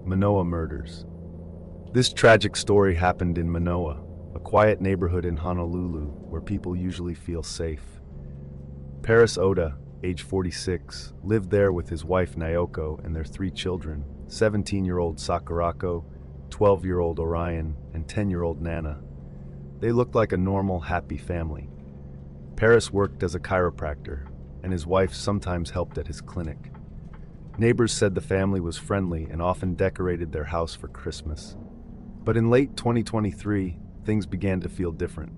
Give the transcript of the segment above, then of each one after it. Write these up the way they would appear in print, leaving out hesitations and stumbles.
Manoa murders. This tragic story happened in Manoa, a quiet neighborhood in Honolulu where people usually feel safe. Paris Oda, age 46, lived there with his wife Naoko and their 3 children, 17-year-old Sakurako, 12-year-old Orion, and 10-year-old Nana. They looked like a normal, happy family. Paris worked as a chiropractor, and his wife sometimes helped at his clinic. Neighbors said the family was friendly and often decorated their house for Christmas. But in late 2023, things began to feel different.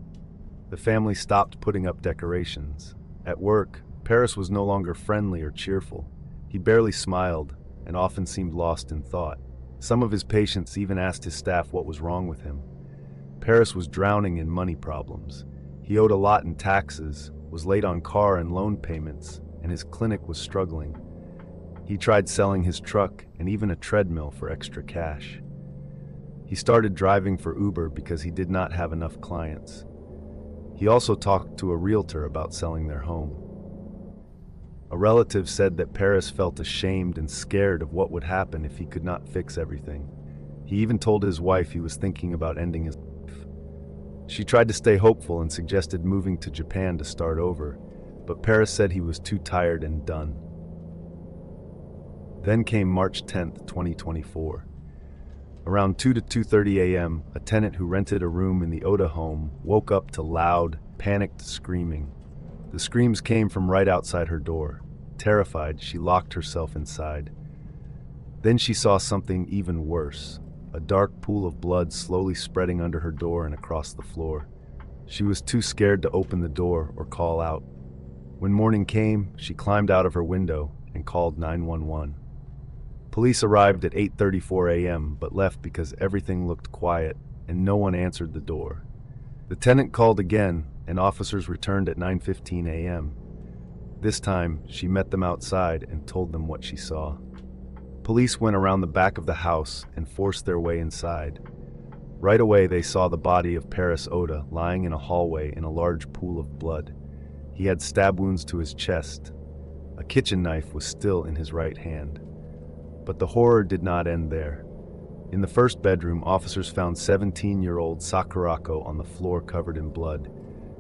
The family stopped putting up decorations. At work, Paris was no longer friendly or cheerful. He barely smiled and often seemed lost in thought. Some of his patients even asked his staff what was wrong with him. Paris was drowning in money problems. He owed a lot in taxes, was late on car and loan payments, and his clinic was struggling. He tried selling his truck and even a treadmill for extra cash. He started driving for Uber because he did not have enough clients. He also talked to a realtor about selling their home. A relative said that Paris felt ashamed and scared of what would happen if he could not fix everything. He even told his wife he was thinking about ending his life. She tried to stay hopeful and suggested moving to Japan to start over, but Paris said he was too tired and done. Then came March 10th, 2024. Around 2 to 2:30 a.m., a tenant who rented a room in the Oda home woke up to loud, panicked screaming. The screams came from right outside her door. Terrified, she locked herself inside. Then she saw something even worse, a dark pool of blood slowly spreading under her door and across the floor. She was too scared to open the door or call out. When morning came, she climbed out of her window and called 911. Police arrived at 8:34 a.m. but left because everything looked quiet and no one answered the door. The tenant called again and officers returned at 9:15 a.m. This time, she met them outside and told them what she saw. Police went around the back of the house and forced their way inside. Right away, they saw the body of Paris Oda lying in a hallway in a large pool of blood. He had stab wounds to his chest. A kitchen knife was still in his right hand. But the horror did not end there. In the first bedroom, officers found 17-year-old Sakurako on the floor covered in blood.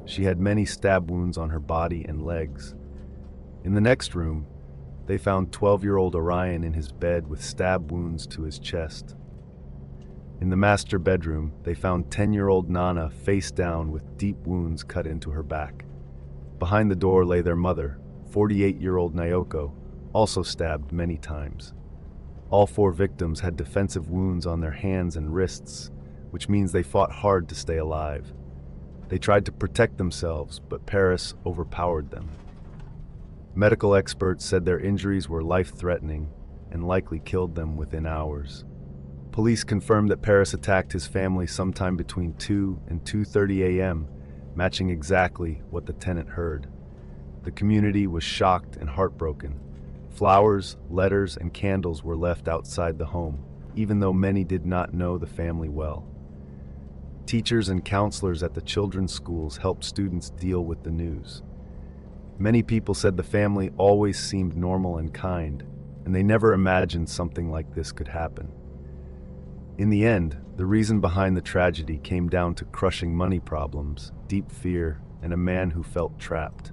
She had many stab wounds on her body and legs. In the next room, they found 12-year-old Orion in his bed with stab wounds to his chest. In the master bedroom, they found 10-year-old Nana face down with deep wounds cut into her back. Behind the door lay their mother, 48-year-old Naoko, also stabbed many times. All 4 victims had defensive wounds on their hands and wrists, which means they fought hard to stay alive. They tried to protect themselves, but Paris overpowered them. Medical experts said their injuries were life-threatening and likely killed them within hours. Police confirmed that Paris attacked his family sometime between 2 and 2:30 a.m., matching exactly what the tenant heard. The community was shocked and heartbroken. Flowers, letters, and candles were left outside the home, even though many did not know the family well. Teachers and counselors at the children's schools helped students deal with the news. Many people said the family always seemed normal and kind, and they never imagined something like this could happen. In the end, the reason behind the tragedy came down to crushing money problems, deep fear, and a man who felt trapped.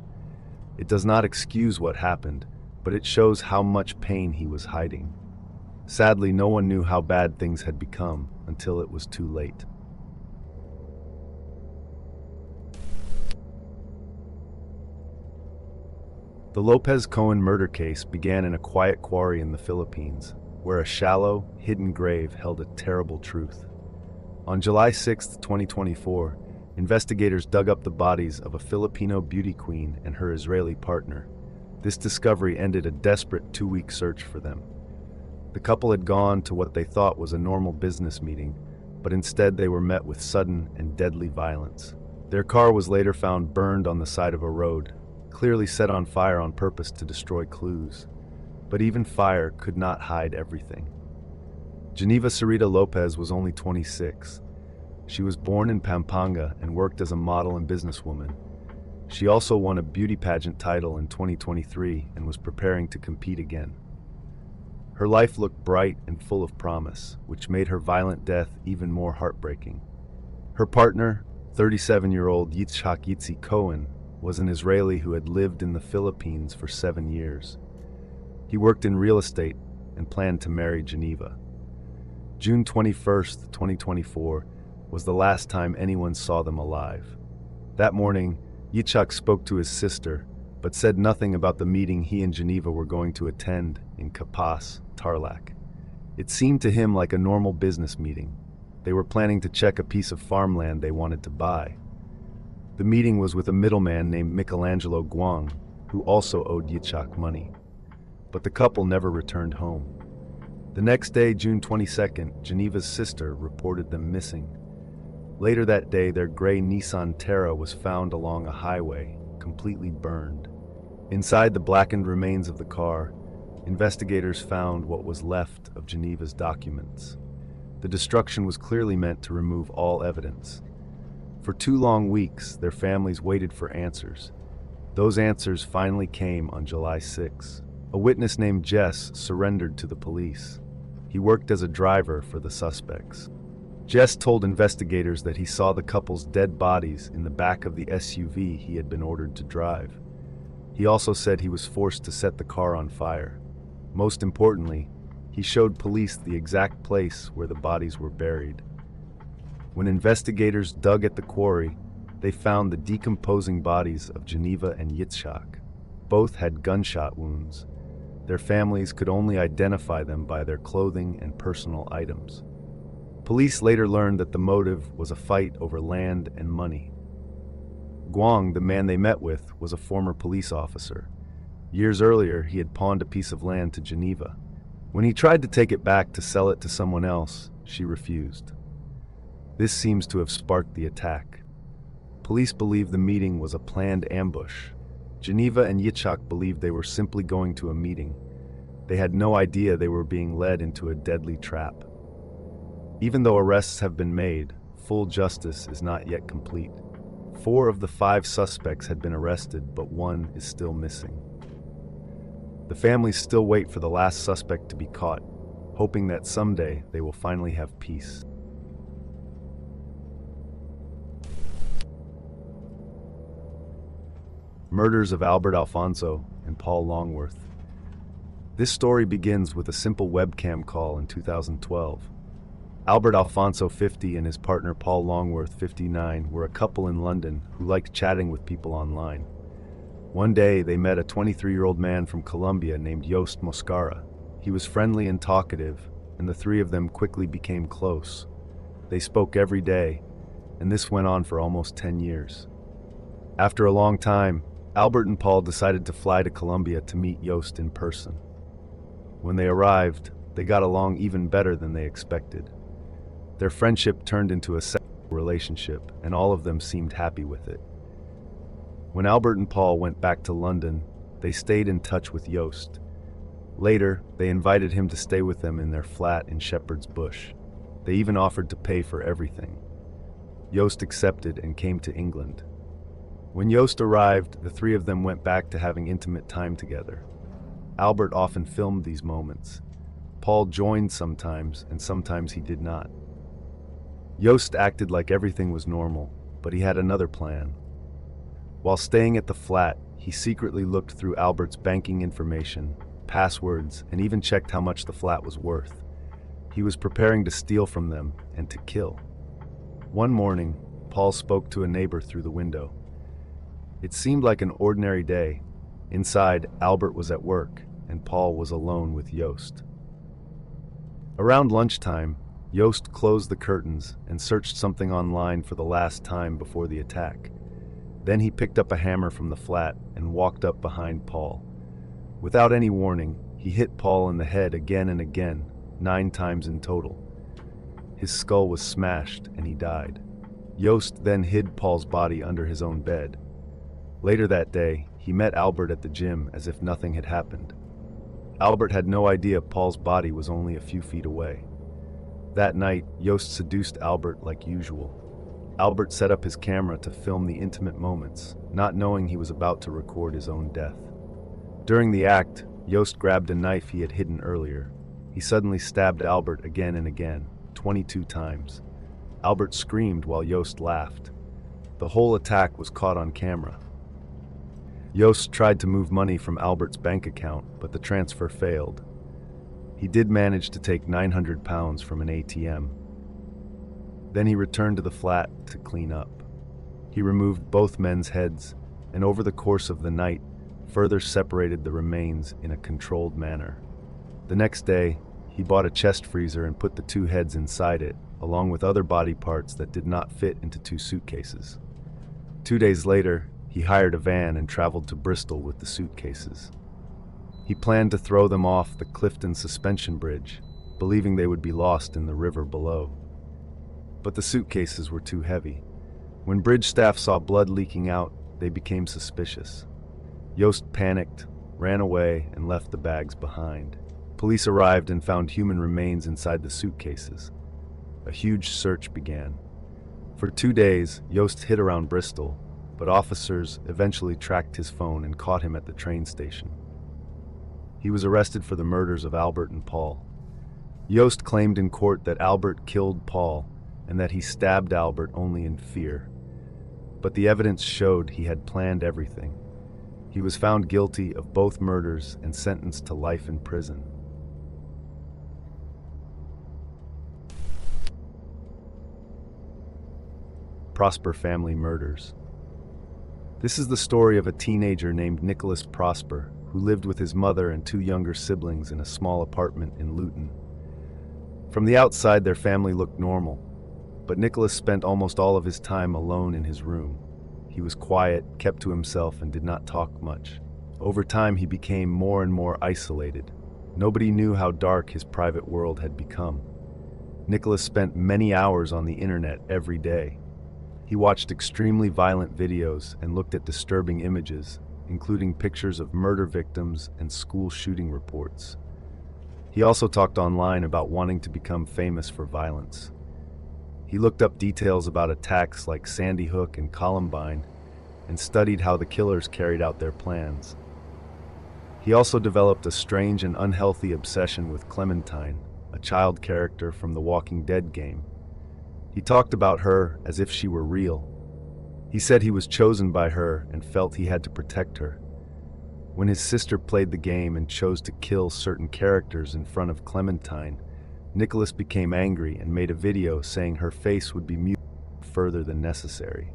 It does not excuse what happened, but it shows how much pain he was hiding. Sadly, no one knew how bad things had become until it was too late. The Lopez-Cohen murder case began in a quiet quarry in the Philippines, where a shallow, hidden grave held a terrible truth. On July 6, 2024, investigators dug up the bodies of a Filipino beauty queen and her Israeli partner. This discovery ended a desperate 2-week search for them. The couple had gone to what they thought was a normal business meeting, but instead they were met with sudden and deadly violence. Their car was later found burned on the side of a road, clearly set on fire on purpose to destroy clues. But even fire could not hide everything. Geneva Sarita Lopez was only 26. She was born in Pampanga and worked as a model and businesswoman. She also won a beauty pageant title in 2023 and was preparing to compete again. Her life looked bright and full of promise, which made her violent death even more heartbreaking. Her partner, 37-year-old Yitzhak Yitzi Cohen, was an Israeli who had lived in the Philippines for 7 years. He worked in real estate and planned to marry Geneva. June 21st, 2024, was the last time anyone saw them alive. That morning, Yitzhak spoke to his sister, but said nothing about the meeting he and Geneva were going to attend in Kapas, Tarlac. It seemed to him like a normal business meeting. They were planning to check a piece of farmland they wanted to buy. The meeting was with a middleman named Michelangelo Guang, who also owed Yitzhak money. But the couple never returned home. The next day, June 22nd, Geneva's sister reported them missing. Later that day, their gray Nissan Terra was found along a highway, completely burned. Inside the blackened remains of the car, investigators found what was left of Geneva's documents. The destruction was clearly meant to remove all evidence. For 2 long weeks, their families waited for answers. Those answers finally came on July 6. A witness named Jess surrendered to the police. He worked as a driver for the suspects. Jess told investigators that he saw the couple's dead bodies in the back of the SUV he had been ordered to drive. He also said he was forced to set the car on fire. Most importantly, he showed police the exact place where the bodies were buried. When investigators dug at the quarry, they found the decomposing bodies of Geneva and Yitzhak. Both had gunshot wounds. Their families could only identify them by their clothing and personal items. Police later learned that the motive was a fight over land and money. Guang, the man they met with, was a former police officer. Years earlier, he had pawned a piece of land to Geneva. When he tried to take it back to sell it to someone else, she refused. This seems to have sparked the attack. Police believe the meeting was a planned ambush. Geneva and Yitzhak believed they were simply going to a meeting. They had no idea they were being led into a deadly trap. Even though arrests have been made, full justice is not yet complete. 4 of the 5 suspects had been arrested, but 1 is still missing. The families still wait for the last suspect to be caught, hoping that someday they will finally have peace. Murders of Albert Alfonso and Paul Longworth. This story begins with a simple webcam call in 2012. Albert Alfonso, 50, and his partner Paul Longworth, 59, were a couple in London who liked chatting with people online. One day, they met a 23-year-old man from Colombia named Yost Moscara. He was friendly and talkative, and the 3 of them quickly became close. They spoke every day, and this went on for almost 10 years. After a long time, Albert and Paul decided to fly to Colombia to meet Yost in person. When they arrived, they got along even better than they expected. Their friendship turned into a sexual relationship, and all of them seemed happy with it. When Albert and Paul went back to London, they stayed in touch with Yost. Later, they invited him to stay with them in their flat in Shepherd's Bush. They even offered to pay for everything. Yost accepted and came to England. When Yost arrived, the 3 of them went back to having intimate time together. Albert often filmed these moments. Paul joined sometimes, and sometimes he did not. Yost acted like everything was normal, but he had another plan. While staying at the flat, he secretly looked through Albert's banking information, passwords, and even checked how much the flat was worth. He was preparing to steal from them and to kill. One morning, Paul spoke to a neighbor through the window. It seemed like an ordinary day. Inside, Albert was at work, and Paul was alone with Yost. Around lunchtime, Yost closed the curtains and searched something online for the last time before the attack. Then he picked up a hammer from the flat and walked up behind Paul. Without any warning, he hit Paul in the head again and again, 9 times in total. His skull was smashed and he died. Yost then hid Paul's body under his own bed. Later that day, he met Albert at the gym as if nothing had happened. Albert had no idea Paul's body was only a few feet away. That night, Yost seduced Albert like usual. Albert set up his camera to film the intimate moments, not knowing he was about to record his own death. During the act, Yost grabbed a knife he had hidden earlier. He suddenly stabbed Albert again and again, 22 times. Albert screamed while Yost laughed. The whole attack was caught on camera. Yost tried to move money from Albert's bank account, but the transfer failed. He did manage to take £900 from an ATM. Then he returned to the flat to clean up. He removed both men's heads, and over the course of the night, further separated the remains in a controlled manner. The next day, he bought a chest freezer and put the two heads inside it, along with other body parts that did not fit into two suitcases. 2 days later, he hired a van and traveled to Bristol with the suitcases. He planned to throw them off the Clifton Suspension Bridge, believing they would be lost in the river below. But the suitcases were too heavy. When bridge staff saw blood leaking out, they became suspicious. Yost panicked, ran away, and left the bags behind. Police arrived and found human remains inside the suitcases. A huge search began. For 2 days, Yost hid around Bristol, but officers eventually tracked his phone and caught him at the train station. He was arrested for the murders of Albert and Paul. Yost claimed in court that Albert killed Paul and that he stabbed Albert only in fear. But the evidence showed he had planned everything. He was found guilty of both murders and sentenced to life in prison. Prosper family murders. This is the story of a teenager named Nicholas Prosper, who lived with his mother and 2 younger siblings in a small apartment in Luton. From the outside, their family looked normal, but Nicholas spent almost all of his time alone in his room. He was quiet, kept to himself, and did not talk much. Over time, he became more and more isolated. Nobody knew how dark his private world had become. Nicholas spent many hours on the internet every day. He watched extremely violent videos and looked at disturbing images, including pictures of murder victims and school shooting reports. He also talked online about wanting to become famous for violence. He looked up details about attacks like Sandy Hook and Columbine and studied how the killers carried out their plans. He also developed a strange and unhealthy obsession with Clementine, a child character from the Walking Dead game. He talked about her as if she were real. He said he was chosen by her and felt he had to protect her. When his sister played the game and chose to kill certain characters in front of Clementine, Nicholas became angry and made a video saying her face would be muted further than necessary.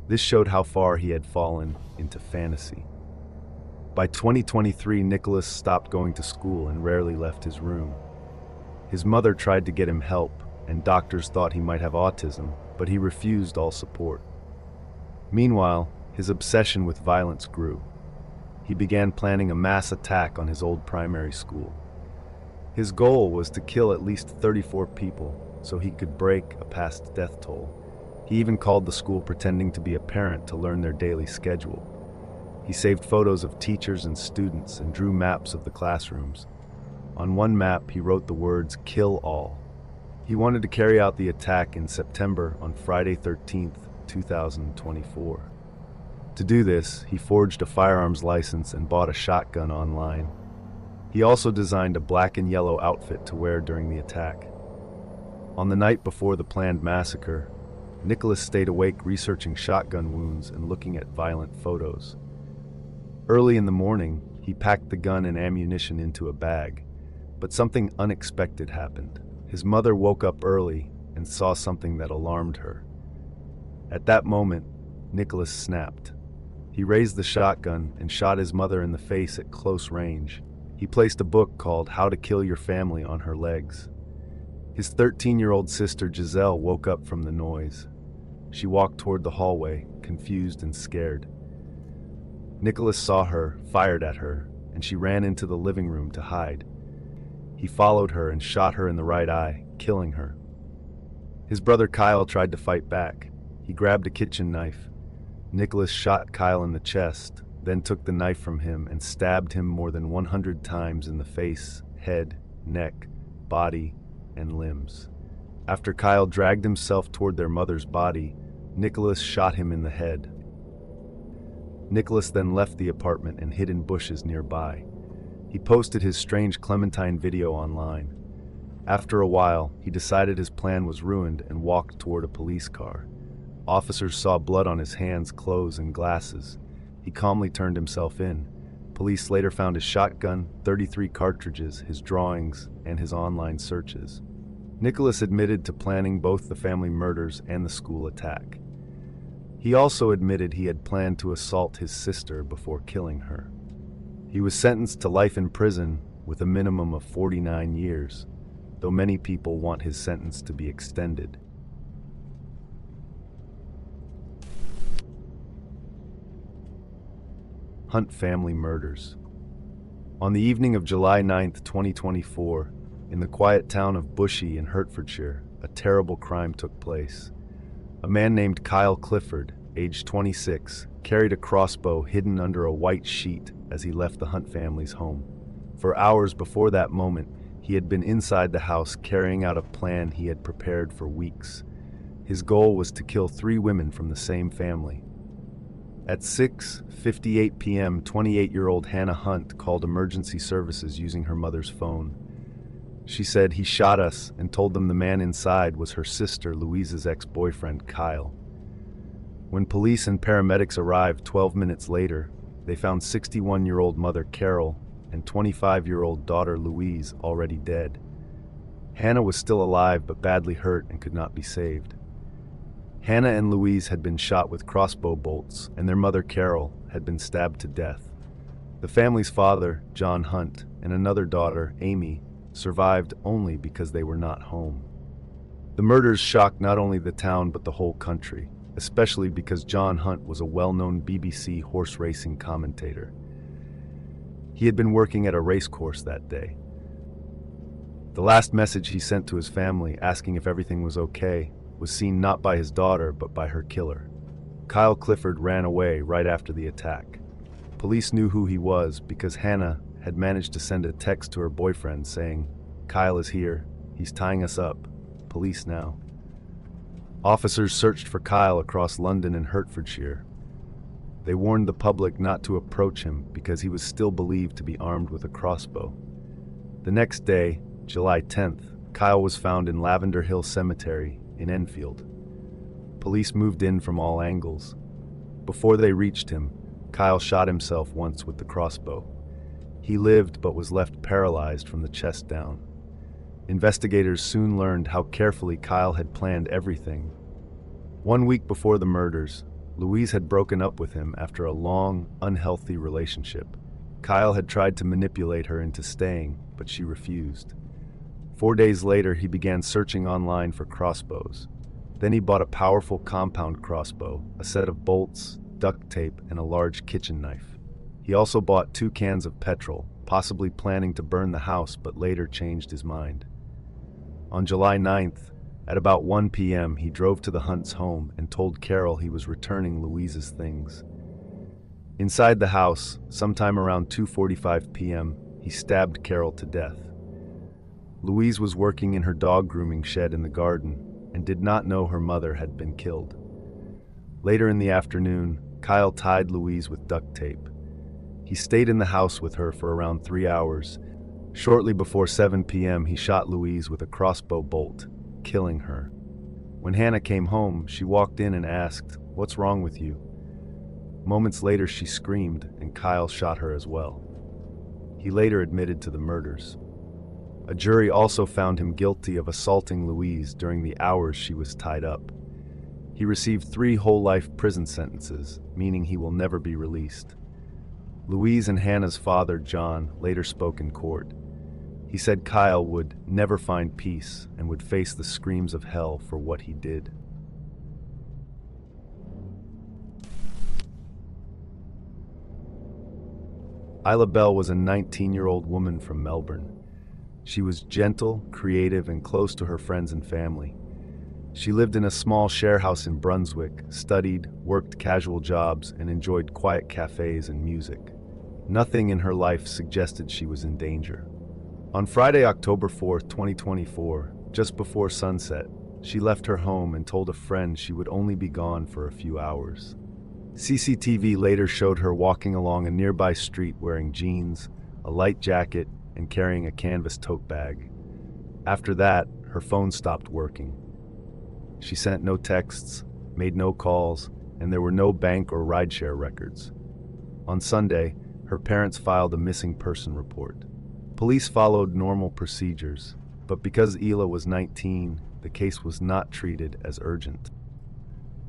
This showed how far he had fallen into fantasy. By 2023, Nicholas stopped going to school and rarely left his room. His mother tried to get him help, and doctors thought he might have autism, but he refused all support. Meanwhile, his obsession with violence grew. He began planning a mass attack on his old primary school. His goal was to kill at least 34 people so he could break a past death toll. He even called the school pretending to be a parent to learn their daily schedule. He saved photos of teachers and students and drew maps of the classrooms. On one map, he wrote the words, "Kill all." He wanted to carry out the attack in September on Friday 13th, 2024. To do this, he forged a firearms license and bought a shotgun online. He also designed a black and yellow outfit to wear during the attack. On the night before the planned massacre, Nicholas stayed awake researching shotgun wounds and looking at violent photos. Early in the morning, he packed the gun and ammunition into a bag, but something unexpected happened. His mother woke up early and saw something that alarmed her. At that moment, Nicholas snapped. He raised the shotgun and shot his mother in the face at close range. He placed a book called How to Kill Your Family on her legs. His 13-year-old sister Giselle woke up from the noise. She walked toward the hallway, confused and scared. Nicholas saw her, fired at her, and she ran into the living room to hide. He followed her and shot her in the right eye, killing her. His brother Kyle tried to fight back. He grabbed a kitchen knife. Nicholas shot Kyle in the chest, then took the knife from him and stabbed him more than 100 times in the face, head, neck, body, and limbs. After Kyle dragged himself toward their mother's body, Nicholas shot him in the head. Nicholas then left the apartment and hid in bushes nearby. He posted his strange Clementine video online. After a while, he decided his plan was ruined and walked toward a police car. Officers saw blood on his hands, clothes, and glasses. He calmly turned himself in. Police later found his shotgun, 33 cartridges, his drawings, and his online searches. Nicholas admitted to planning both the family murders and the school attack. He also admitted he had planned to assault his sister before killing her. He was sentenced to life in prison with a minimum of 49 years, though many people want his sentence to be extended. Hunt family murders. On the evening of July 9, 2024, in the quiet town of Bushy in Hertfordshire, a terrible crime took place. A man named Kyle Clifford, aged 26, carried a crossbow hidden under a white sheet as he left the Hunt family's home. For hours before that moment, he had been inside the house carrying out a plan he had prepared for weeks. His goal was to kill 3 women from the same family. At 6:58 p.m., 28-year-old Hannah Hunt called emergency services using her mother's phone. She said he shot us and told them the man inside was her sister Louise's ex-boyfriend, Kyle. When police and paramedics arrived 12 minutes later, they found 61-year-old mother Carol and 25-year-old daughter Louise already dead. Hannah was still alive but badly hurt and could not be saved. Hannah and Louise had been shot with crossbow bolts, and their mother Carol had been stabbed to death. The family's father, John Hunt, and another daughter, Amy, survived only because they were not home. The murders shocked not only the town but the whole country, especially because John Hunt was a well-known BBC horse racing commentator. He had been working at a racecourse that day. The last message he sent to his family, asking if everything was okay, was seen not by his daughter but by her killer. Kyle Clifford ran away right after the attack. Police knew who he was because Hannah had managed to send a text to her boyfriend saying, "Kyle is here. He's tying us up. Police now." Officers searched for Kyle across London and Hertfordshire. They warned the public not to approach him because he was still believed to be armed with a crossbow. The next day, July 10th, Kyle was found in Lavender Hill Cemetery in Enfield. Police moved in from all angles. Before they reached him, Kyle shot himself once with the crossbow. He lived but was left paralyzed from the chest down. Investigators soon learned how carefully Kyle had planned everything. 1 week before the murders, Louise had broken up with him after a long, unhealthy relationship. Kyle had tried to manipulate her into staying, but she refused. 4 days later, he began searching online for crossbows. Then he bought a powerful compound crossbow, a set of bolts, duct tape, and a large kitchen knife. He also bought 2 cans of petrol, possibly planning to burn the house, but later changed his mind. On July 9th, at about 1 p.m., he drove to the Hunts' home and told Carol he was returning Louise's things. Inside the house, sometime around 2:45 p.m., he stabbed Carol to death. Louise was working in her dog grooming shed in the garden and did not know her mother had been killed. Later in the afternoon, Kyle tied Louise with duct tape. He stayed in the house with her for around 3 hours. Shortly before 7 p.m., he shot Louise with a crossbow bolt, killing her. When Hannah came home, she walked in and asked, "What's wrong with you?" Moments later, she screamed, and Kyle shot her as well. He later admitted to the murders. A jury also found him guilty of assaulting Louise during the hours she was tied up. He received 3 whole-life prison sentences, meaning he will never be released. Louise and Hannah's father, John, later spoke in court. He said Kyle would never find peace and would face the screams of hell for what he did. Isla Bell was a 19-year-old woman from Melbourne. She was gentle, creative, and close to her friends and family. She lived in a small share house in Brunswick, studied, worked casual jobs, and enjoyed quiet cafes and music. Nothing in her life suggested she was in danger. On Friday, October 4, 2024, just before sunset, she left her home and told a friend she would only be gone for a few hours. CCTV later showed her walking along a nearby street wearing jeans, a light jacket, and carrying a canvas tote bag. After that, her phone stopped working. She sent no texts, made no calls, and there were no bank or rideshare records. On Sunday, her parents filed a missing person report. Police followed normal procedures, but because Hila was 19, the case was not treated as urgent.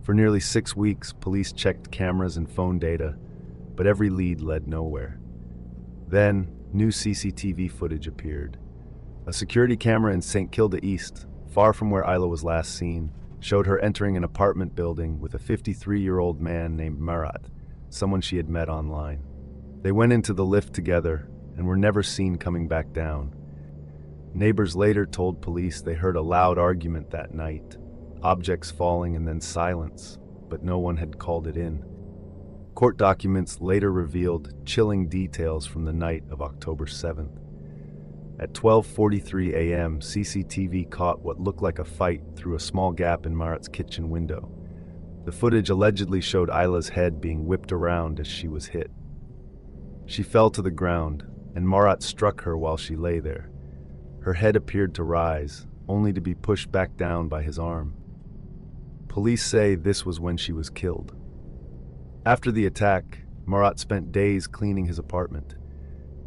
For nearly 6 weeks, police checked cameras and phone data, but every lead led nowhere. Then, new CCTV footage appeared. A security camera in St. Kilda East, far from where Hila was last seen, showed her entering an apartment building with a 53-year-old man named Murat, someone she had met online. They went into the lift together and were never seen coming back down. Neighbors later told police they heard a loud argument that night, objects falling and then silence, but no one had called it in. Court documents later revealed chilling details from the night of October 7th. At 12:43 a.m., CCTV caught what looked like a fight through a small gap in Murat's kitchen window. The footage allegedly showed Hila's head being whipped around as she was hit. She fell to the ground, and Murat struck her while she lay there. Her head appeared to rise, only to be pushed back down by his arm. Police say this was when she was killed. After the attack, Murat spent days cleaning his apartment.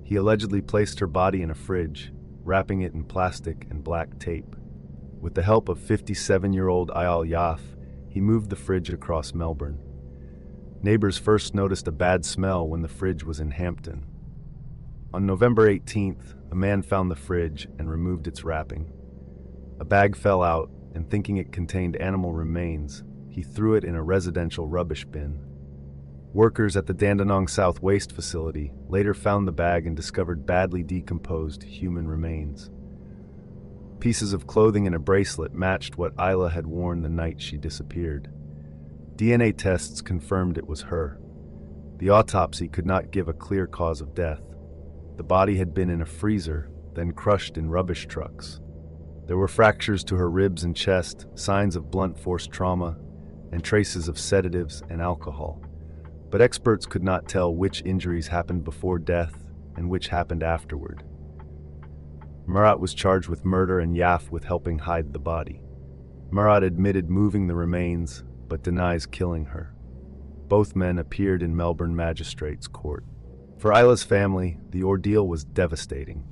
He allegedly placed her body in a fridge, wrapping it in plastic and black tape. With the help of 57-year-old Ayal Yaf, he moved the fridge across Melbourne. Neighbors first noticed a bad smell when the fridge was in Hampton. On November 18th, a man found the fridge and removed its wrapping. A bag fell out, and thinking it contained animal remains, he threw it in a residential rubbish bin. Workers at the Dandenong South Waste Facility later found the bag and discovered badly decomposed human remains. Pieces of clothing and a bracelet matched what Hila had worn the night she disappeared. DNA tests confirmed it was her. The autopsy could not give a clear cause of death. The body had been in a freezer, then crushed in rubbish trucks. There were fractures to her ribs and chest, signs of blunt force trauma, and traces of sedatives and alcohol. But experts could not tell which injuries happened before death and which happened afterward. Murat was charged with murder and Yaf with helping hide the body. Murat admitted moving the remains, but denies killing her. Both men appeared in Melbourne Magistrates' Court. For Hila's family, the ordeal was devastating.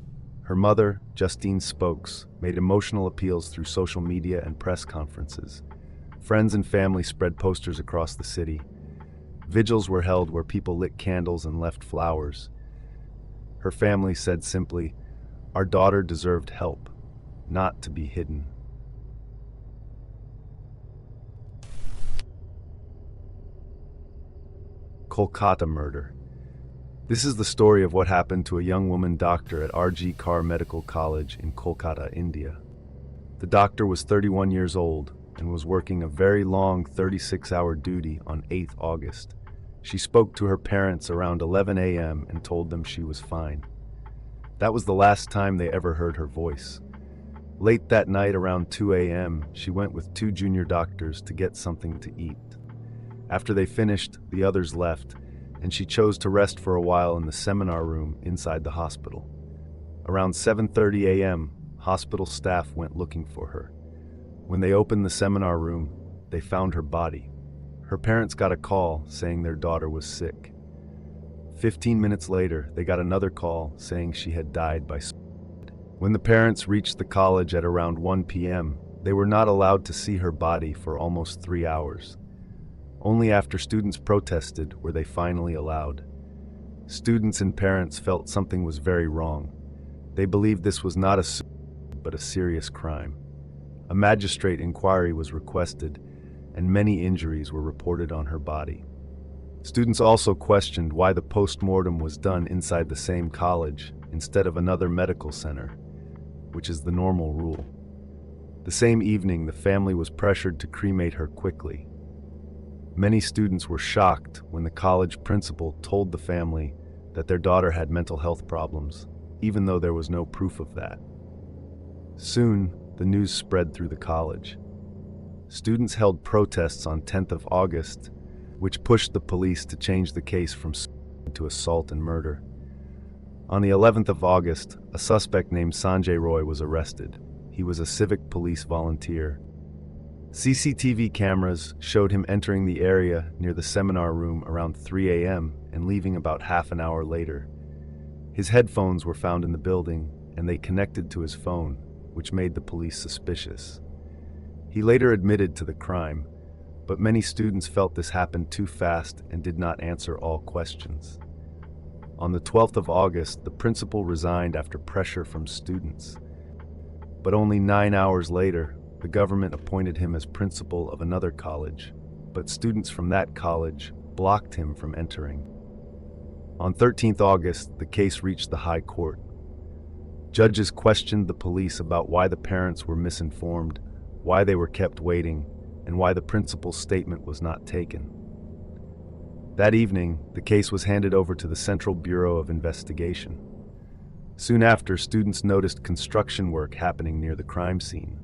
Her mother, Justine Spokes, made emotional appeals through social media and press conferences. Friends and family spread posters across the city. Vigils were held where people lit candles and left flowers. Her family said simply, "Our daughter deserved help, not to be hidden." Kolkata murder. This is the story of what happened to a young woman doctor at RG Kar Medical College in Kolkata, India. The doctor was 31 years old and was working a very long 36-hour duty on 8th August. She spoke to her parents around 11 a.m. and told them she was fine. That was the last time they ever heard her voice. Late that night around 2 a.m., she went with 2 junior doctors to get something to eat. After they finished, the others left, and she chose to rest for a while in the seminar room inside the hospital. Around 7:30 a.m., hospital staff went looking for her. When they opened the seminar room, they found her body. Her parents got a call saying their daughter was sick. 15 minutes later, they got another call saying she had died by suicide. When the parents reached the college at around 1 p.m., they were not allowed to see her body for almost 3 hours. Only after students protested were they finally allowed. Students and parents felt something was very wrong. They believed this was not a suicide, but a serious crime. A magistrate inquiry was requested, and many injuries were reported on her body. Students also questioned why the post-mortem was done inside the same college instead of another medical center, which is the normal rule. The same evening, the family was pressured to cremate her quickly. Many students were shocked when the college principal told the family that their daughter had mental health problems, even though there was no proof of that. Soon, the news spread through the college. Students held protests on 10th of August, which pushed the police to change the case from suicide to assault and murder. On the 11th of August, a suspect named Sanjay Roy was arrested. He was a civic police volunteer. CCTV cameras showed him entering the area near the seminar room around 3 a.m. and leaving about half an hour later. His headphones were found in the building, and they connected to his phone, which made the police suspicious. He later admitted to the crime, but many students felt this happened too fast and did not answer all questions. On the 12th of August, the principal resigned after pressure from students. But only 9 hours later, the government appointed him as principal of another college, but students from that college blocked him from entering. On 13th August, the case reached the High Court. Judges questioned the police about why the parents were misinformed, why they were kept waiting, and why the principal's statement was not taken. That evening, the case was handed over to the Central Bureau of Investigation. Soon after, students noticed construction work happening near the crime scene.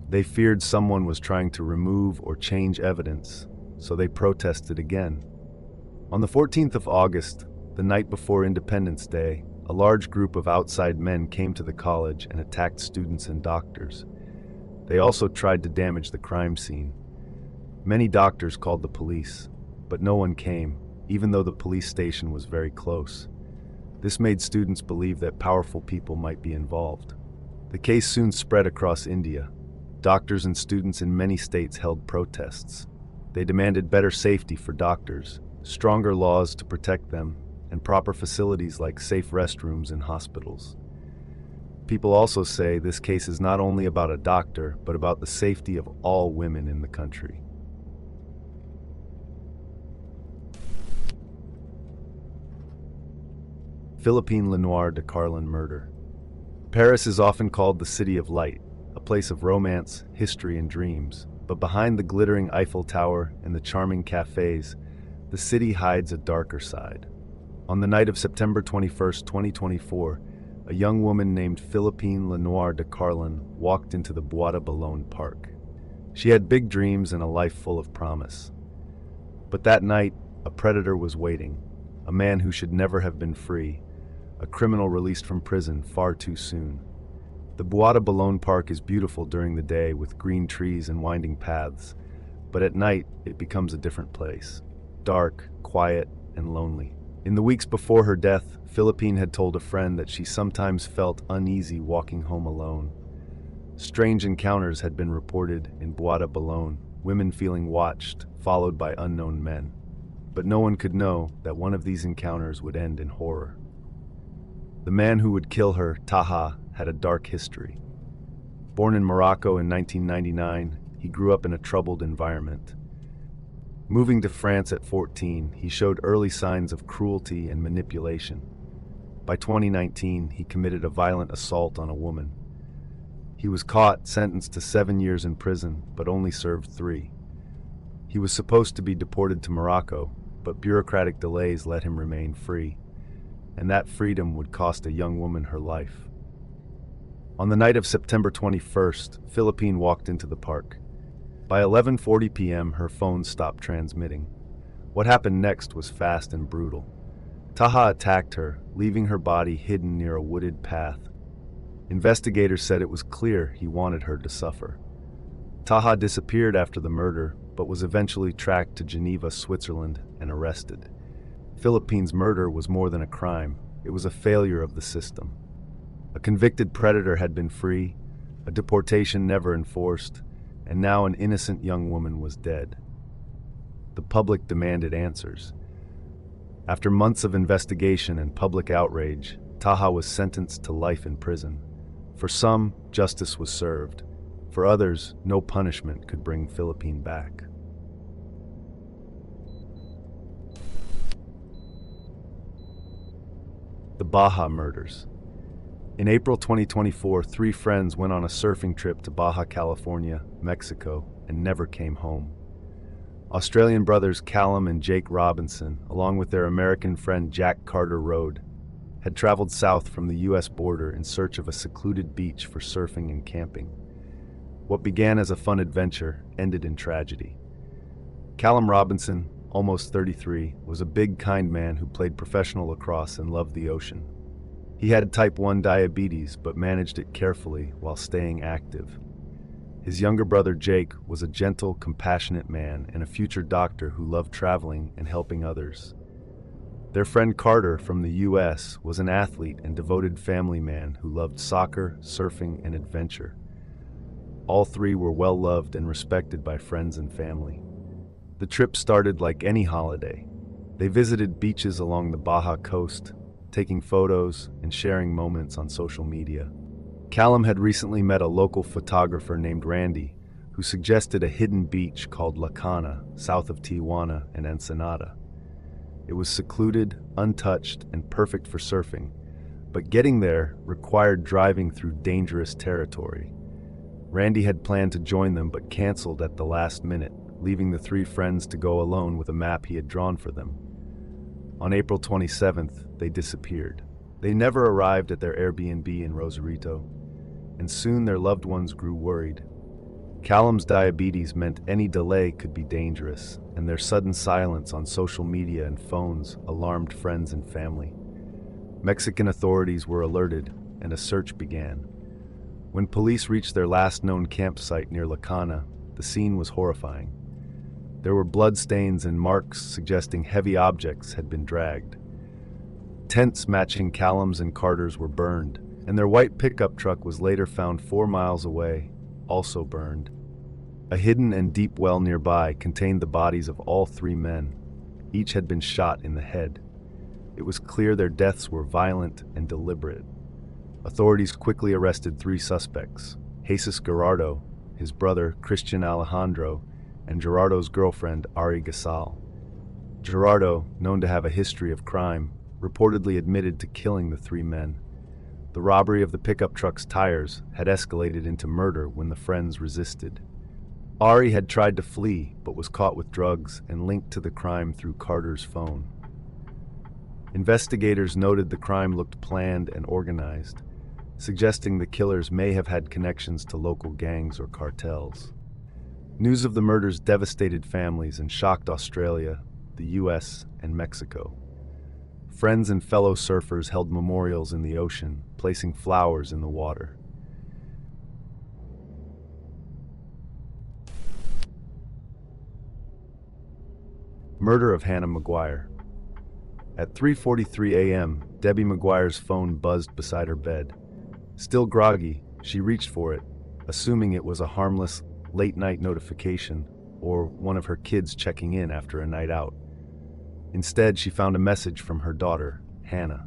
They feared someone was trying to remove or change evidence, so they protested again. On the 14th of August, the night before Independence Day, a large group of outside men came to the college and attacked students and doctors. They also tried to damage the crime scene. Many doctors called the police, but no one came, even though the police station was very close. This made students believe that powerful people might be involved. The case soon spread across India. Doctors and students in many states held protests. They demanded better safety for doctors, stronger laws to protect them, and proper facilities like safe restrooms in hospitals. People also say this case is not only about a doctor, but about the safety of all women in the country. Philippine Lenoir de Carlin murder. Paris is often called the City of Light, a place of romance, history, and dreams. But behind the glittering Eiffel Tower and the charming cafes, the city hides a darker side. On the night of September 21, 2024, a young woman named Philippine Lenoir de Carlin walked into the Bois de Boulogne Park. She had big dreams and a life full of promise. But that night, a predator was waiting, a man who should never have been free, a criminal released from prison far too soon. The Bois de Boulogne Park is beautiful during the day with green trees and winding paths, but at night it becomes a different place, dark, quiet, and lonely. In the weeks before her death, Philippine had told a friend that she sometimes felt uneasy walking home alone. Strange encounters had been reported in Bois de Boulogne, women feeling watched, followed by unknown men. But no one could know that one of these encounters would end in horror. The man who would kill her, Taha, had a dark history. Born in Morocco in 1999, he grew up in a troubled environment. Moving to France at 14, he showed early signs of cruelty and manipulation. By 2019, he committed a violent assault on a woman. He was caught, sentenced to 7 years in prison, but only served 3. He was supposed to be deported to Morocco, but bureaucratic delays let him remain free, and that freedom would cost a young woman her life. On the night of September 21st, Philippine walked into the park. By 11:40 p.m., her phone stopped transmitting. What happened next was fast and brutal. Taha attacked her, leaving her body hidden near a wooded path. Investigators said it was clear he wanted her to suffer. Taha disappeared after the murder, but was eventually tracked to Geneva, Switzerland, and arrested. Philippine's murder was more than a crime. It was a failure of the system. A convicted predator had been free, a deportation never enforced, and now an innocent young woman was dead. The public demanded answers. After months of investigation and public outrage, Taha was sentenced to life in prison. For some, justice was served. For others, no punishment could bring Philippine back. The Baja murders. In April 2024, 3 friends went on a surfing trip to Baja California, Mexico, and never came home. Australian brothers Callum and Jake Robinson, along with their American friend Jack Carter Rode, had traveled south from the U.S. border in search of a secluded beach for surfing and camping. What began as a fun adventure ended in tragedy. Callum Robinson, almost 33, was a big, kind man who played professional lacrosse and loved the ocean. He had type 1 diabetes but managed it carefully while staying active. His younger brother Jake was a gentle, compassionate man and a future doctor who loved traveling and helping others. Their friend Carter from the US was an athlete and devoted family man who loved soccer, surfing, and adventure. All three were well loved and respected by friends and family. The trip started like any holiday. They visited beaches along the Baja coast, taking photos and sharing moments on social media. Callum had recently met a local photographer named Randy, who suggested a hidden beach called La Cana, south of Tijuana and Ensenada. It was secluded, untouched, and perfect for surfing, but getting there required driving through dangerous territory. Randy had planned to join them but canceled at the last minute, leaving the three friends to go alone with a map he had drawn for them. On April 27th, they disappeared. They never arrived at their Airbnb in Rosarito, and soon their loved ones grew worried. Callum's diabetes meant any delay could be dangerous, and their sudden silence on social media and phones alarmed friends and family. Mexican authorities were alerted, and a search began. When police reached their last known campsite near La Cana, the scene was horrifying. There were bloodstains and marks suggesting heavy objects had been dragged. Tents matching Callum's and Carter's were burned, and their white pickup truck was later found 4 miles away, also burned. A hidden and deep well nearby contained the bodies of all three men. Each had been shot in the head. It was clear their deaths were violent and deliberate. Authorities quickly arrested 3 suspects: Jesus Gerardo, his brother Christian Alejandro, and Gerardo's girlfriend Ari Gasal. Gerardo, known to have a history of crime, reportedly admitted to killing the 3 men. The robbery of the pickup truck's tires had escalated into murder when the friends resisted. Ari had tried to flee, but was caught with drugs and linked to the crime through Carter's phone. Investigators noted the crime looked planned and organized, suggesting the killers may have had connections to local gangs or cartels. News of the murders devastated families and shocked Australia, the US, and Mexico. Friends and fellow surfers held memorials in the ocean, placing flowers in the water. Murder of Hannah McGuire. At 3:43 a.m., Debbie McGuire's phone buzzed beside her bed. Still groggy, she reached for it, assuming it was a harmless, late-night notification or one of her kids checking in after a night out. Instead, she found a message from her daughter, Hannah,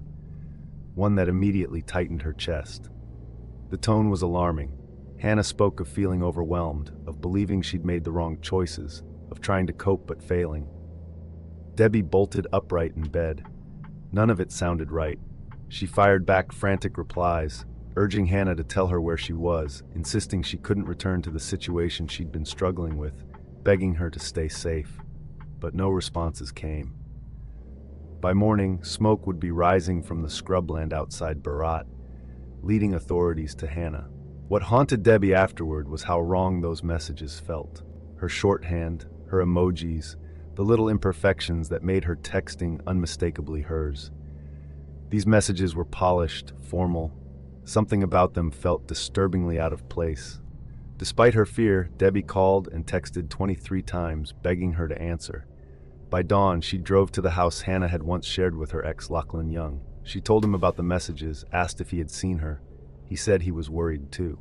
one that immediately tightened her chest. The tone was alarming. Hannah spoke of feeling overwhelmed, of believing she'd made the wrong choices, of trying to cope but failing. Debbie bolted upright in bed. None of it sounded right. She fired back frantic replies, urging Hannah to tell her where she was, insisting she couldn't return to the situation she'd been struggling with, begging her to stay safe. But no responses came. By morning, smoke would be rising from the scrubland outside Barat, leading authorities to Hannah. What haunted Debbie afterward was how wrong those messages felt. Her shorthand, her emojis, the little imperfections that made her texting unmistakably hers. These messages were polished, formal. Something about them felt disturbingly out of place. Despite her fear, Debbie called and texted 23 times, begging her to answer. By dawn, she drove to the house Hannah had once shared with her ex Lachlan Young. She told him about the messages, asked if he had seen her. He said he was worried too.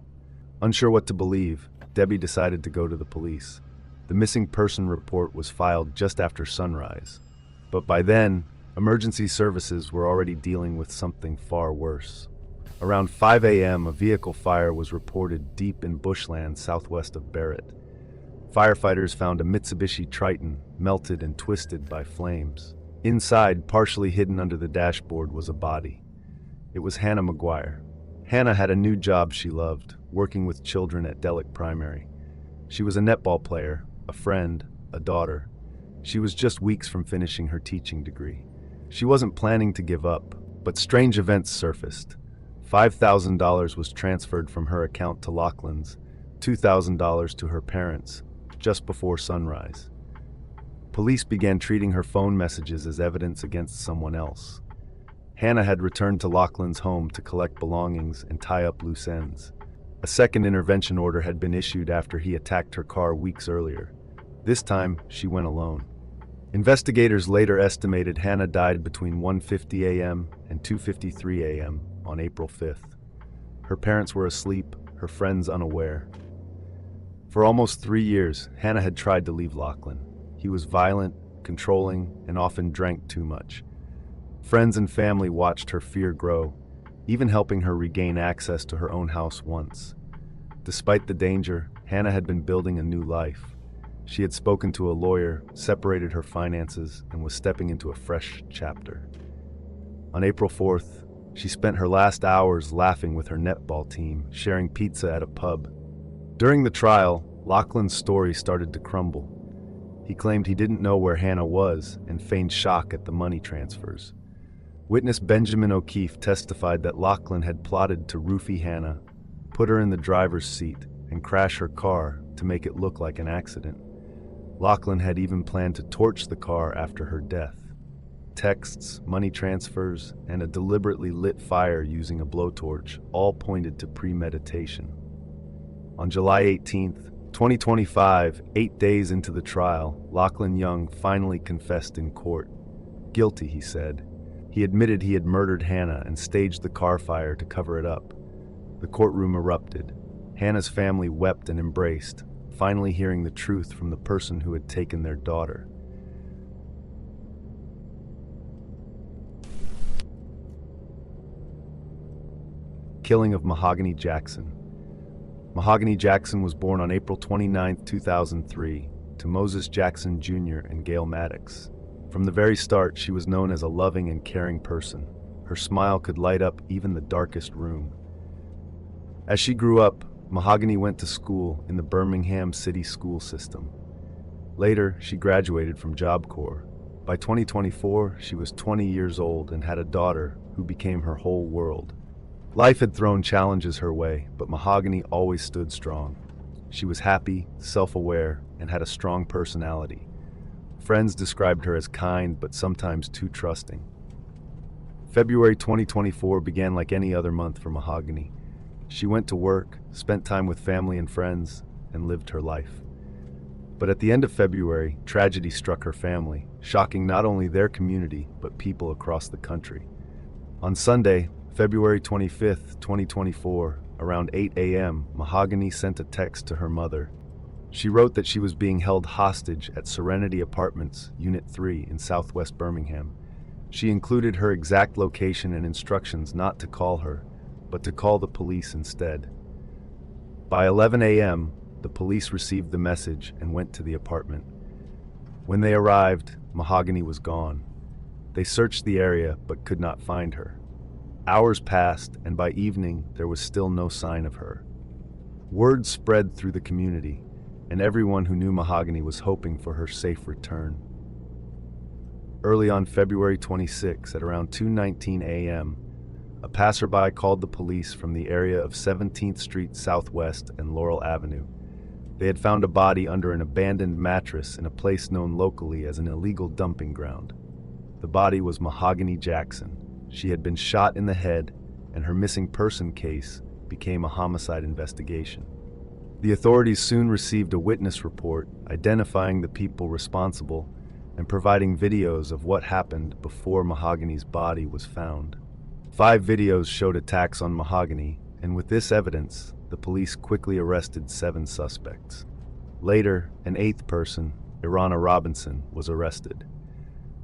Unsure what to believe, Debbie decided to go to the police. The missing person report was filed just after sunrise. But by then, emergency services were already dealing with something far worse. Around 5 a.m., a vehicle fire was reported deep in bushland southwest of Barrett. Firefighters found a Mitsubishi Triton melted and twisted by flames. Inside, partially hidden under the dashboard, was a body. It was Hannah McGuire. Hannah had a new job she loved, working with children at Delic Primary. She was a netball player, a friend, a daughter. She was just weeks from finishing her teaching degree. She wasn't planning to give up, but strange events surfaced. $5,000 was transferred from her account to Lachlan's, $2,000 to her parents, just before sunrise. Police began treating her phone messages as evidence against someone else. Hannah had returned to Lachlan's home to collect belongings and tie up loose ends. A second intervention order had been issued after he attacked her car weeks earlier. This time, she went alone. Investigators later estimated Hannah died between 1:50 a.m. and 2:53 a.m. on April 5th. Her parents were asleep, her friends unaware. For almost 3 years, Hannah had tried to leave Lachlan. He was violent, controlling, and often drank too much. Friends and family watched her fear grow, even helping her regain access to her own house once. Despite the danger, Hannah had been building a new life. She had spoken to a lawyer, separated her finances, and was stepping into a fresh chapter. On April 4th, she spent her last hours laughing with her netball team, sharing pizza at a pub. During the trial, Lachlan's story started to crumble. He claimed he didn't know where Hannah was and feigned shock at the money transfers. Witness Benjamin O'Keefe testified that Lachlan had plotted to roofie Hannah, put her in the driver's seat, and crash her car to make it look like an accident. Lachlan had even planned to torch the car after her death. Texts, money transfers, and a deliberately lit fire using a blowtorch all pointed to premeditation. On July 18th, 2025, 8 days into the trial, Lachlan Young finally confessed in court. Guilty, he said. He admitted he had murdered Hannah and staged the car fire to cover it up. The courtroom erupted. Hannah's family wept and embraced, finally hearing the truth from the person who had taken their daughter. Killing of Mahogany Jackson. Mahogany Jackson was born on April 29, 2003, to Moses Jackson Jr. and Gail Maddox. From the very start, she was known as a loving and caring person. Her smile could light up even the darkest room. As she grew up, Mahogany went to school in the Birmingham City school system. Later, she graduated from Job Corps. By 2024, she was 20 years old and had a daughter who became her whole world. Life had thrown challenges her way, but Mahogany always stood strong. She was happy, self-aware, and had a strong personality. Friends described her as kind, but sometimes too trusting. February 2024 began like any other month for Mahogany. She went to work, spent time with family and friends, and lived her life. But at the end of February, tragedy struck her family, shocking not only their community, but people across the country. On Sunday, February 25th, 2024, around 8 a.m., Mahogany sent a text to her mother. She wrote that she was being held hostage at Serenity Apartments, Unit 3 in Southwest Birmingham. She included her exact location and instructions not to call her, but to call the police instead. By 11 a.m., the police received the message and went to the apartment. When they arrived, Mahogany was gone. They searched the area but could not find her. Hours passed, and by evening, there was still no sign of her. Word spread through the community, and everyone who knew Mahogany was hoping for her safe return. Early on February 26, at around 2:19 a.m., a passerby called the police from the area of 17th Street Southwest and Laurel Avenue. They had found a body under an abandoned mattress in a place known locally as an illegal dumping ground. The body was Mahogany Jackson. She had been shot in the head, and her missing person case became a homicide investigation. The authorities soon received a witness report identifying the people responsible and providing videos of what happened before Mahogany's body was found. 5 videos showed attacks on Mahogany, and with this evidence, the police quickly arrested 7 suspects. Later, an 8th person, Irana Robinson, was arrested.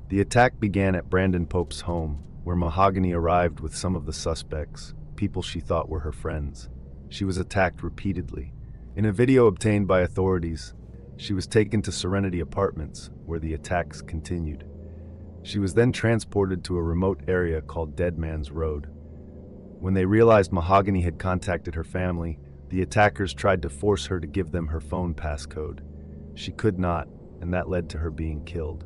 The attack began at Brandon Pope's home, where Mahogany arrived with some of the suspects, people she thought were her friends. She was attacked repeatedly. In a video obtained by authorities, she was taken to Serenity Apartments, where the attacks continued. She was then transported to a remote area called Dead Man's Road. When they realized Mahogany had contacted her family, the attackers tried to force her to give them her phone passcode. She could not, and that led to her being killed.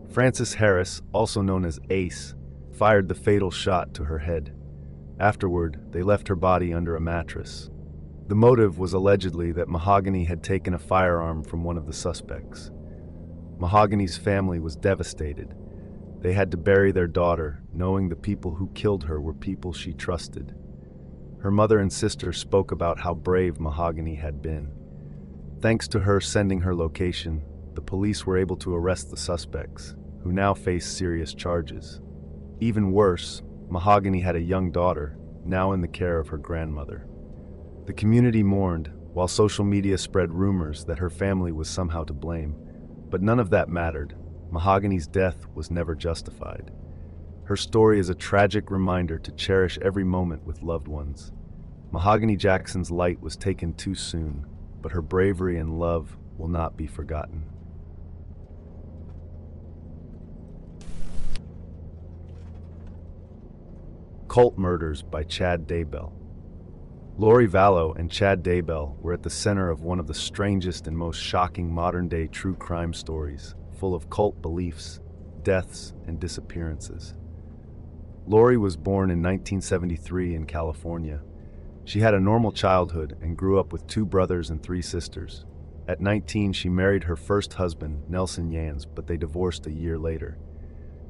Frances Harris, also known as Ace, fired the fatal shot to her head. Afterward, they left her body under a mattress. The motive was allegedly that Mahogany had taken a firearm from one of the suspects. Mahogany's family was devastated. They had to bury their daughter, knowing the people who killed her were people she trusted. Her mother and sister spoke about how brave Mahogany had been. Thanks to her sending her location, the police were able to arrest the suspects, who now face serious charges. Even worse, Mahogany had a young daughter, now in the care of her grandmother. The community mourned, while social media spread rumors that her family was somehow to blame. But none of that mattered. Mahogany's death was never justified. Her story is a tragic reminder to cherish every moment with loved ones. Mahogany Jackson's light was taken too soon, but her bravery and love will not be forgotten. Cult Murders by Chad Daybell. Lori Vallow and Chad Daybell were at the center of one of the strangest and most shocking modern-day true crime stories, full of cult beliefs, deaths, and disappearances. Lori was born in 1973 in California. She had a normal childhood and grew up with 2 brothers and 3 sisters. At 19, she married her first husband, Nelson Yans, but they divorced a year later.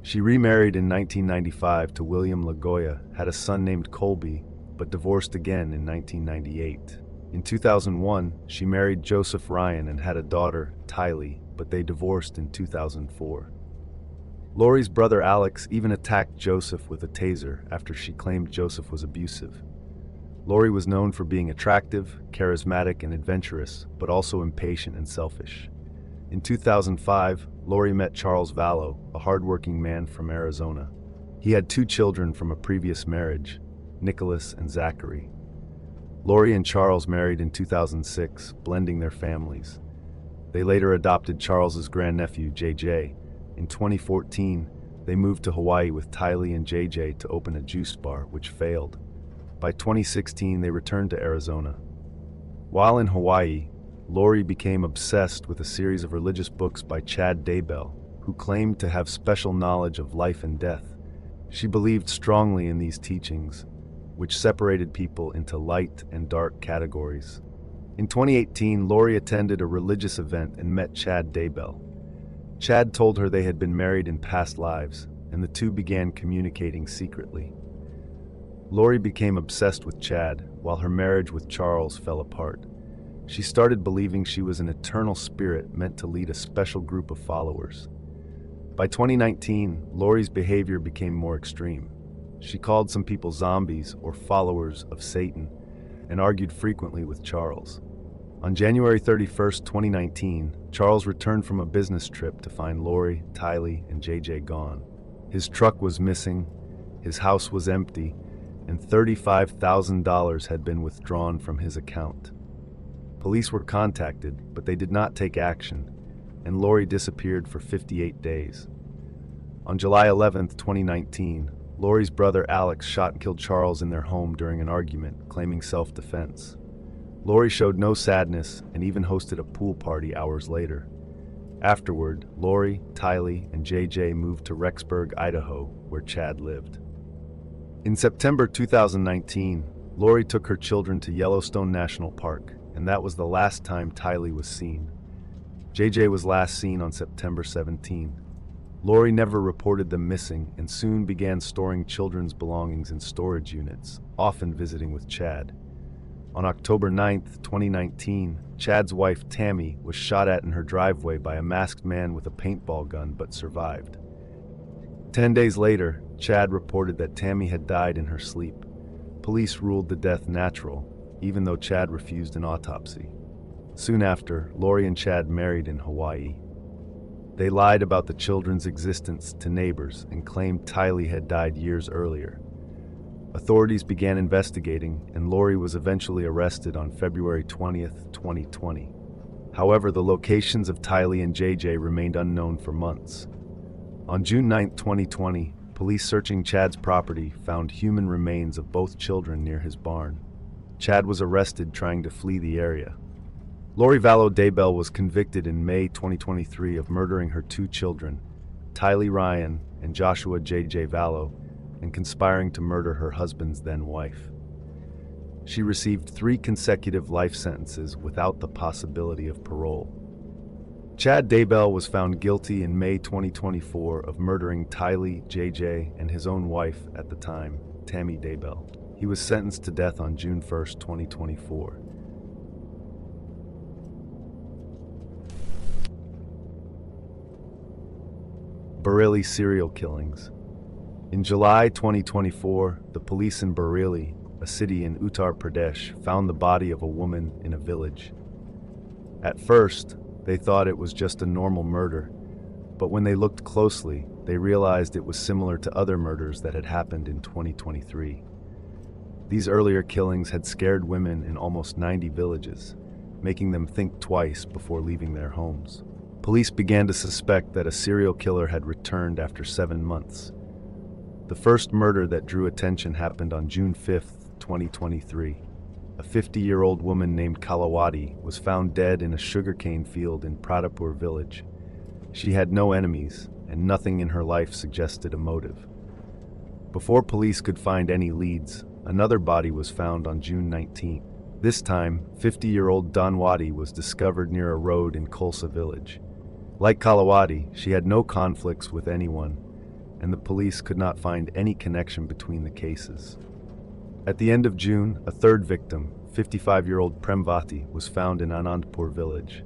She remarried in 1995 to William LaGoya, had a son named Colby, but divorced again in 1998. In 2001, she married Joseph Ryan and had a daughter, Tylee, but they divorced in 2004. Lori's brother Alex even attacked Joseph with a taser after she claimed Joseph was abusive. Lori was known for being attractive, charismatic, and adventurous, but also impatient and selfish. In 2005, Lori met Charles Vallow, a hardworking man from Arizona. He had 2 children from a previous marriage, Nicholas and Zachary. Lori and Charles married in 2006, blending their families. They later adopted Charles's grandnephew, JJ. In 2014, they moved to Hawaii with Tylee and JJ to open a juice bar, which failed. By 2016, they returned to Arizona. While in Hawaii, Lori became obsessed with a series of religious books by Chad Daybell, who claimed to have special knowledge of life and death. She believed strongly in these teachings, which separated people into light and dark categories. In 2018, Lori attended a religious event and met Chad Daybell. Chad told her they had been married in past lives, and the two began communicating secretly. Lori became obsessed with Chad, while her marriage with Charles fell apart. She started believing she was an eternal spirit meant to lead a special group of followers. By 2019, Lori's behavior became more extreme. She called some people zombies or followers of Satan and argued frequently with Charles. On January 31st, 2019, Charles returned from a business trip to find Lori, Tylee, and JJ gone. His truck was missing, his house was empty, and $35,000 had been withdrawn from his account. Police were contacted, but they did not take action, and Lori disappeared for 58 days. On July 11, 2019, Lori's brother Alex shot and killed Charles in their home during an argument, claiming self-defense. Lori showed no sadness and even hosted a pool party hours later. Afterward, Lori, Tylee, and JJ moved to Rexburg, Idaho, where Chad lived. In September 2019, Lori took her children to Yellowstone National Park, and that was the last time Tylee was seen. JJ was last seen on September 17. Lori never reported them missing and soon began storing children's belongings in storage units, often visiting with Chad. On October 9, 2019, Chad's wife Tammy was shot at in her driveway by a masked man with a paintball gun but survived. 10 days later, Chad reported that Tammy had died in her sleep. Police ruled the death natural, even though Chad refused an autopsy. Soon after, Lori and Chad married in Hawaii. They lied about the children's existence to neighbors and claimed Tylee had died years earlier. Authorities began investigating, and Lori was eventually arrested on February 20, 2020. However, the locations of Tylee and JJ remained unknown for months. On June 9, 2020, police searching Chad's property found human remains of both children near his barn. Chad was arrested trying to flee the area. Lori Vallow Daybell was convicted in May 2023 of murdering her 2 children, Tylee Ryan and Joshua J.J. Vallow, and conspiring to murder her husband's then-wife. She received 3 consecutive life sentences without the possibility of parole. Chad Daybell was found guilty in May 2024 of murdering Tylee JJ and his own wife at the time, Tammy Daybell. He was sentenced to death on June 1st, 2024. Bareilly serial killings. In July 2024, the police in Bareilly, a city in Uttar Pradesh, found the body of a woman in a village. At first, they thought it was just a normal murder, but when they looked closely, they realized it was similar to other murders that had happened in 2023. These earlier killings had scared women in almost 90 villages, making them think twice before leaving their homes. Police began to suspect that a serial killer had returned after 7 months. The first murder that drew attention happened on June 5th, 2023. A 50-year-old woman named Kalawati was found dead in a sugarcane field in Pradapur village. She had no enemies, and nothing in her life suggested a motive. Before police could find any leads, another body was found on June 19th. This time, 50-year-old Danwati was discovered near a road in Kolsa village. Like Kalawati, she had no conflicts with anyone, and the police could not find any connection between the cases. At the end of June, a third victim, 55-year-old Premvati, was found in Anandpur village.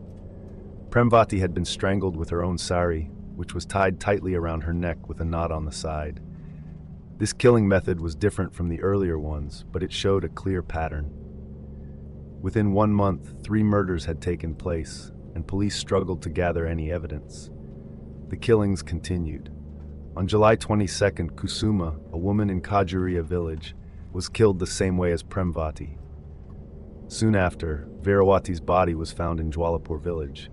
Premvati had been strangled with her own sari, which was tied tightly around her neck with a knot on the side. This killing method was different from the earlier ones, but it showed a clear pattern. Within 1 month, 3 murders had taken place, and police struggled to gather any evidence. The killings continued. On July 22nd, Kusuma, a woman in Kajuria village, was killed the same way as Premvati. Soon after, Veerawati's body was found in Jwalapur village.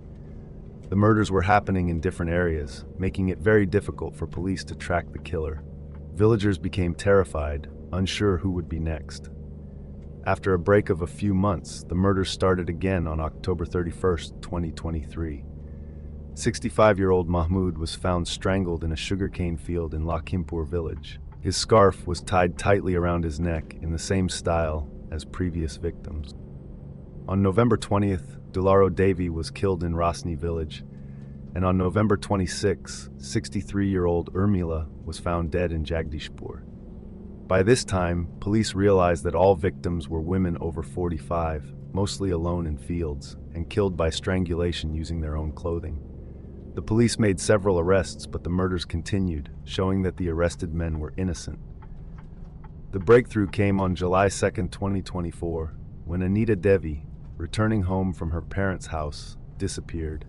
The murders were happening in different areas, making it very difficult for police to track the killer. Villagers became terrified, unsure who would be next. After a break of a few months, the murders started again on October 31st, 2023. 65-year-old Mahmood was found strangled in a sugarcane field in Lakhimpur village. His scarf was tied tightly around his neck in the same style as previous victims. On November 20th, Dularo Devi was killed in Rasni village, and on November 26, 63-year-old Urmila was found dead in Jagdishpur. By this time, police realized that all victims were women over 45, mostly alone in fields, and killed by strangulation using their own clothing. The police made several arrests, but the murders continued, showing that the arrested men were innocent. The breakthrough came on July 2, 2024, when Anita Devi, returning home from her parents' house, disappeared.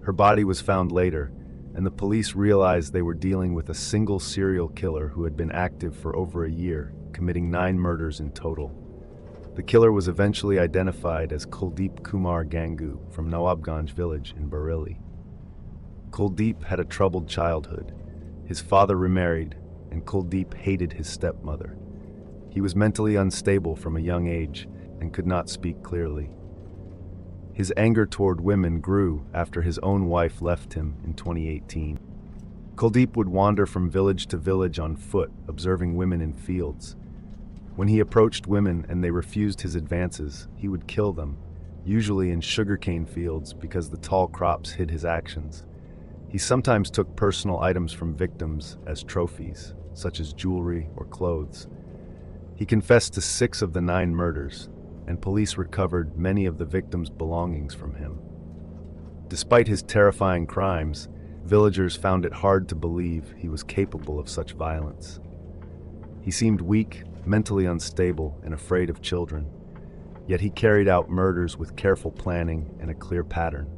Her body was found later, and the police realized they were dealing with a single serial killer who had been active for over a year, committing 9 murders in total. The killer was eventually identified as Kuldeep Kumar Gangu from Nawabganj village in Bareilly. Kuldeep had a troubled childhood. His father remarried, and Kuldeep hated his stepmother. He was mentally unstable from a young age and could not speak clearly. His anger toward women grew after his own wife left him in 2018. Kuldeep would wander from village to village on foot, observing women in fields. When he approached women and they refused his advances, he would kill them, usually in sugarcane fields because the tall crops hid his actions. He sometimes took personal items from victims as trophies, such as jewelry or clothes. He confessed to 6 of the 9 murders, and police recovered many of the victims' belongings from him. Despite his terrifying crimes, villagers found it hard to believe he was capable of such violence. He seemed weak, mentally unstable, and afraid of children, yet he carried out murders with careful planning and a clear pattern.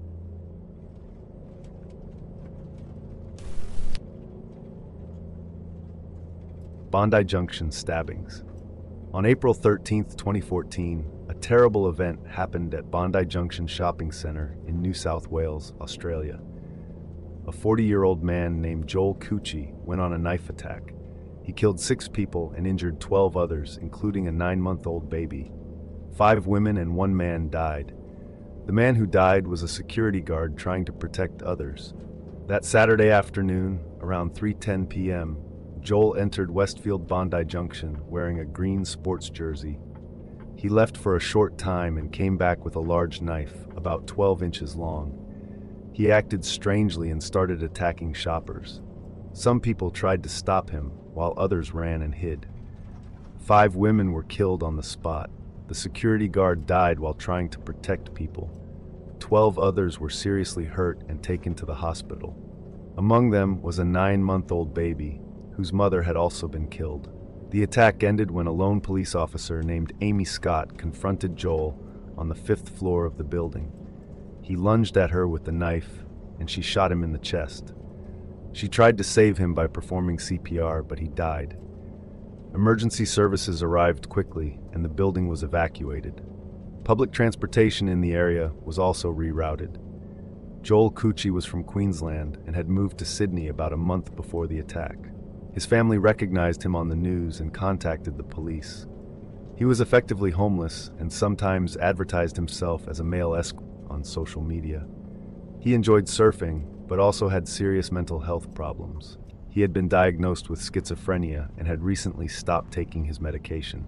Bondi Junction stabbings. On April 13, 2014, a terrible event happened at Bondi Junction Shopping Centre in New South Wales, Australia. A 40-year-old man named Joel Cucci went on a knife attack. He killed 6 people and injured 12 others, including a 9-month-old baby. 5 women and 1 man died. The man who died was a security guard trying to protect others. That Saturday afternoon, around 3:10 p.m., Joel entered Westfield Bondi Junction wearing a green sports jersey. He left for a short time and came back with a large knife, about 12 inches long. He acted strangely and started attacking shoppers. Some people tried to stop him, while others ran and hid. 5 women were killed on the spot. The security guard died while trying to protect people. 12 others were seriously hurt and taken to the hospital. Among them was a 9-month-old baby, whose mother had also been killed. The attack ended when a lone police officer named Amy Scott confronted Joel on the 5th floor of the building. He lunged at her with the knife, and she shot him in the chest. She tried to save him by performing CPR, but he died. Emergency services arrived quickly, and the building was evacuated. Public transportation in the area was also rerouted. Joel Cucci was from Queensland and had moved to Sydney about a month before the attack. His family recognized him on the news and contacted the police. He was effectively homeless and sometimes advertised himself as a male escort on social media. He enjoyed surfing, but also had serious mental health problems. He had been diagnosed with schizophrenia and had recently stopped taking his medication.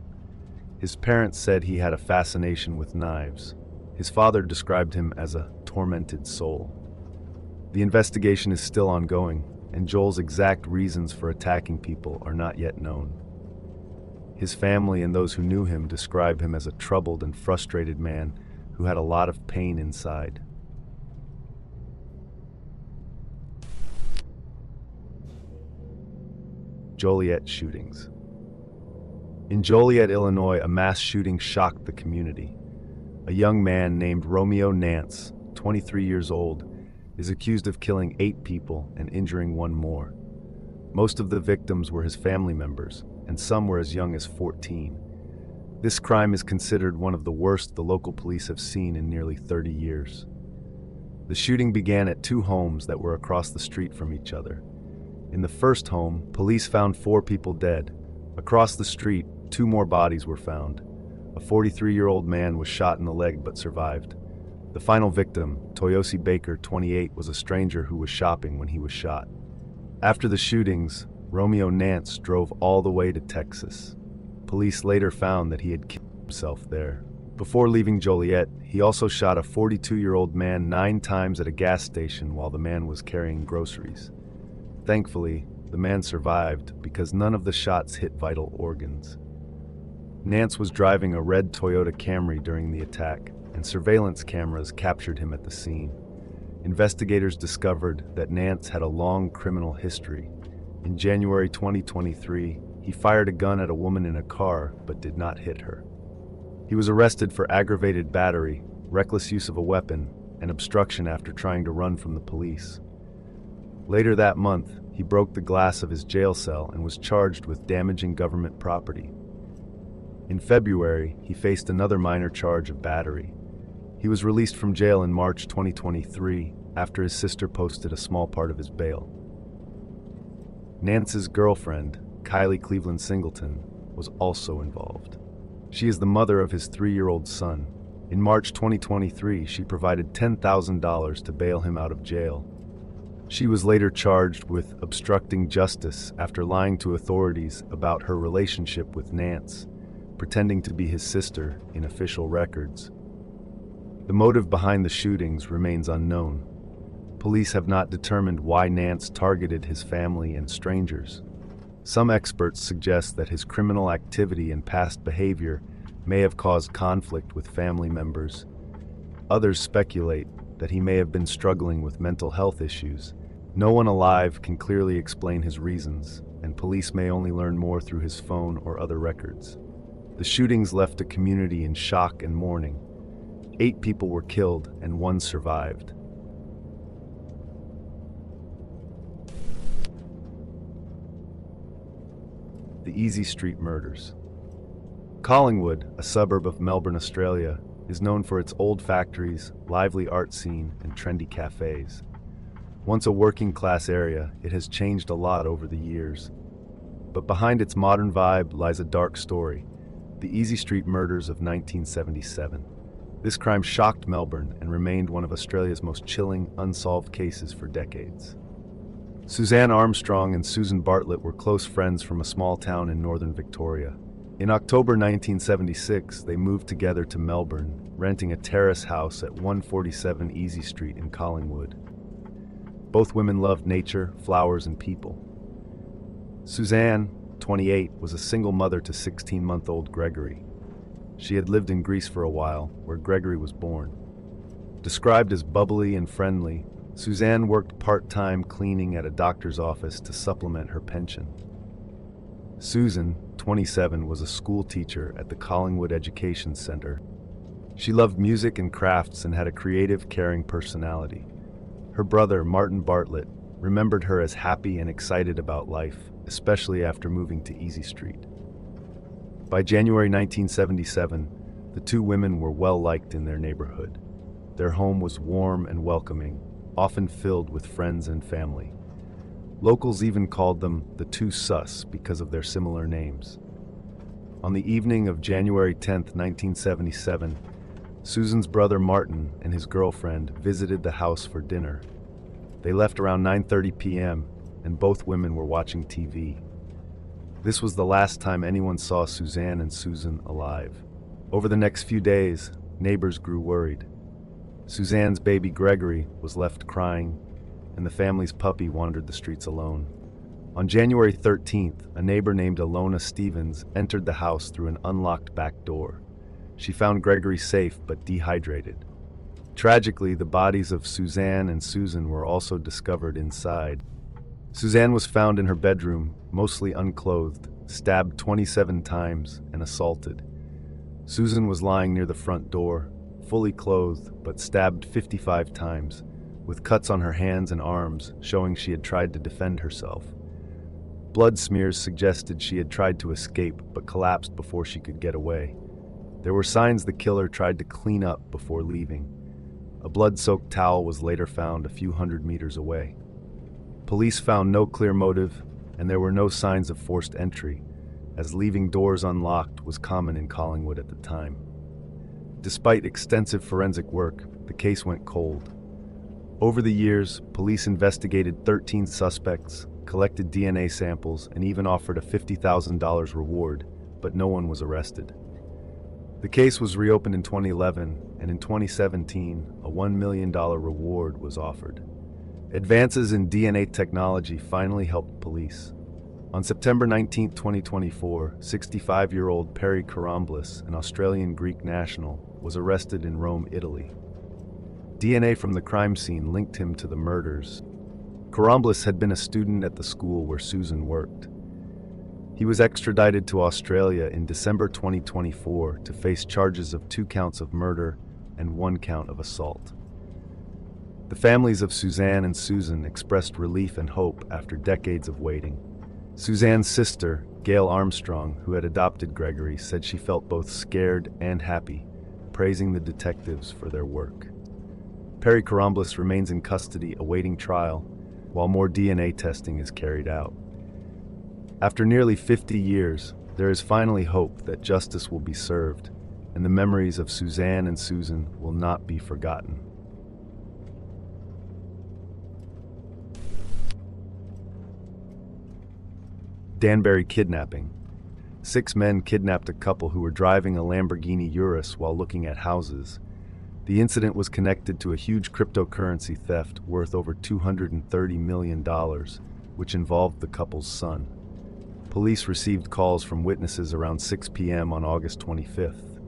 His parents said he had a fascination with knives. His father described him as a tormented soul. The investigation is still ongoing, and Joel's exact reasons for attacking people are not yet known. His family and those who knew him describe him as a troubled and frustrated man who had a lot of pain inside. Joliet shootings. In Joliet, Illinois, a mass shooting shocked the community. A young man named Romeo Nance, 23 years old, is accused of killing 8 people and injuring 1 more. Most of the victims were his family members, and some were as young as 14. This crime is considered one of the worst the local police have seen in nearly 30 years. The shooting began at 2 homes that were across the street from each other. In the first home, police found 4 people dead. Across the street, 2 more bodies were found. A 43-year-old man was shot in the leg but survived. The final victim, Toyosi Baker, 28, was a stranger who was shopping when he was shot. After the shootings, Romeo Nance drove all the way to Texas. Police later found that he had killed himself there. Before leaving Joliet, he also shot a 42-year-old man 9 times at a gas station while the man was carrying groceries. Thankfully, the man survived because none of the shots hit vital organs. Nance was driving a red Toyota Camry during the attack, and surveillance cameras captured him at the scene. Investigators discovered that Nance had a long criminal history. In January 2023, he fired a gun at a woman in a car but did not hit her. He was arrested for aggravated battery, reckless use of a weapon, and obstruction after trying to run from the police. Later that month, he broke the glass of his jail cell and was charged with damaging government property. In February, he faced another minor charge of battery. He was released from jail in March 2023 after his sister posted a small part of his bail. Nance's girlfriend, Kylie Cleveland Singleton, was also involved. She is the mother of his 3-year-old son. In March 2023, she provided $10,000 to bail him out of jail. She was later charged with obstructing justice after lying to authorities about her relationship with Nance, pretending to be his sister in official records. The motive behind the shootings remains unknown. Police have not determined why Nance targeted his family and strangers. Some experts suggest that his criminal activity and past behavior may have caused conflict with family members. Others speculate that he may have been struggling with mental health issues. No one alive can clearly explain his reasons, and police may only learn more through his phone or other records. The shootings left a community in shock and mourning. 8 people were killed and 1 survived. The Easy Street Murders. Collingwood, a suburb of Melbourne, Australia, is known for its old factories, lively art scene, and trendy cafes. Once a working-class area, it has changed a lot over the years. But behind its modern vibe lies a dark story, the Easy Street Murders of 1977. This crime shocked Melbourne and remained one of Australia's most chilling, unsolved cases for decades. Suzanne Armstrong and Susan Bartlett were close friends from a small town in northern Victoria. In October 1976, they moved together to Melbourne, renting a terrace house at 147 Easy Street in Collingwood. Both women loved nature, flowers, and people. Suzanne, 28, was a single mother to 16-month-old Gregory. She had lived in Greece for a while, where Gregory was born. Described as bubbly and friendly, Suzanne worked part-time cleaning at a doctor's office to supplement her pension. Susan, 27, was a school teacher at the Collingwood Education Center. She loved music and crafts and had a creative, caring personality. Her brother, Martin Bartlett, remembered her as happy and excited about life, especially after moving to Easy Street. By January 1977, the two women were well-liked in their neighborhood. Their home was warm and welcoming, often filled with friends and family. Locals even called them the Two Sus because of their similar names. On the evening of January 10, 1977, Susan's brother Martin and his girlfriend visited the house for dinner. They left around 9:30 p.m., and both women were watching TV. This was the last time anyone saw Suzanne and Susan alive. Over the next few days, neighbors grew worried. Suzanne's baby Gregory was left crying, and the family's puppy wandered the streets alone. On January 13th, a neighbor named Alona Stevens entered the house through an unlocked back door. She found Gregory safe but dehydrated. Tragically, the bodies of Suzanne and Susan were also discovered inside. Suzanne was found in her bedroom, mostly unclothed, stabbed 27 times, and assaulted. Susan was lying near the front door, fully clothed, but stabbed 55 times, with cuts on her hands and arms, showing she had tried to defend herself. Blood smears suggested she had tried to escape, but collapsed before she could get away. There were signs the killer tried to clean up before leaving. A blood-soaked towel was later found a few hundred meters away. Police found no clear motive, and there were no signs of forced entry, as leaving doors unlocked was common in Collingwood at the time. Despite extensive forensic work, the case went cold. Over the years, police investigated 13 suspects, collected DNA samples, and even offered a $50,000 reward, but no one was arrested. The case was reopened in 2011, and in 2017, a $1 million reward was offered. Advances in DNA technology finally helped police. On September 19, 2024, 65-year-old Perry Karamblis, an Australian Greek national, was arrested in Rome, Italy. DNA from the crime scene linked him to the murders. Karamblis had been a student at the school where Susan worked. He was extradited to Australia in December 2024 to face charges of 2 counts of murder and 1 count of assault. The families of Suzanne and Susan expressed relief and hope after decades of waiting. Suzanne's sister, Gail Armstrong, who had adopted Gregory, said she felt both scared and happy, praising the detectives for their work. Perry Karamblis remains in custody awaiting trial, while more DNA testing is carried out. After nearly 50 years, there is finally hope that justice will be served, and the memories of Suzanne and Susan will not be forgotten. Danbury kidnapping. 6 men kidnapped a couple who were driving a Lamborghini Urus while looking at houses. The incident was connected to a huge cryptocurrency theft worth over $230 million, which involved the couple's son. Police received calls from witnesses around 6 p.m. on August 25th.